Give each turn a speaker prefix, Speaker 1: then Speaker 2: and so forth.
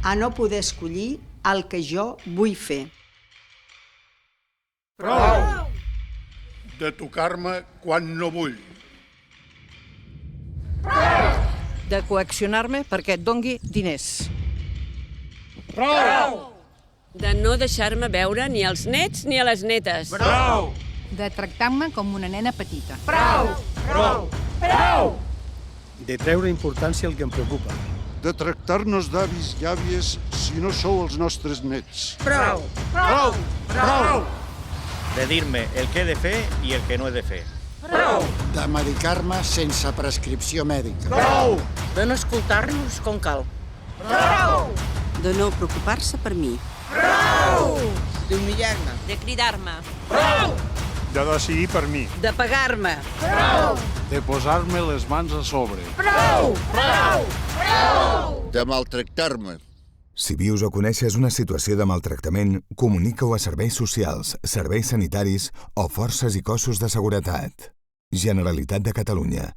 Speaker 1: a no poder escollir el que jo vull fer.
Speaker 2: Prou! De tocar-me quan no vull.
Speaker 3: De coaccionar-me perquè et dongui diners.
Speaker 2: Prou!
Speaker 4: De no deixar-me veure ni els nets ni a les netes.
Speaker 2: Prou!
Speaker 5: De tractar-me com una nena petita.
Speaker 2: Prou! Prou! Prou!
Speaker 6: De treure importància al que em preocupa.
Speaker 7: De tractar-nos d'avis i àvies si no sou els nostres nets.
Speaker 2: Prou! Prou! Prou!
Speaker 8: De dir-me el que he de fer i el que no he de fer.
Speaker 2: Prou!
Speaker 9: De medicar-me sense prescripció mèdica.
Speaker 2: Prou!
Speaker 3: De no escoltar-nos com cal.
Speaker 2: Prou!
Speaker 10: De no preocupar-se per mi.
Speaker 2: Prou!
Speaker 3: D'humillar-me.
Speaker 4: De cridar-me.
Speaker 2: Prou!
Speaker 6: De decidir per mi.
Speaker 3: De pagar-me.
Speaker 2: Prou!
Speaker 7: De posar-me les mans a sobre.
Speaker 2: Prou! Prou! Prou!
Speaker 7: De maltractar-me.
Speaker 11: Si vius o coneixes una situació de maltractament, comunica-ho a serveis socials, serveis sanitaris o forces i cossos de seguretat. Generalitat de Catalunya.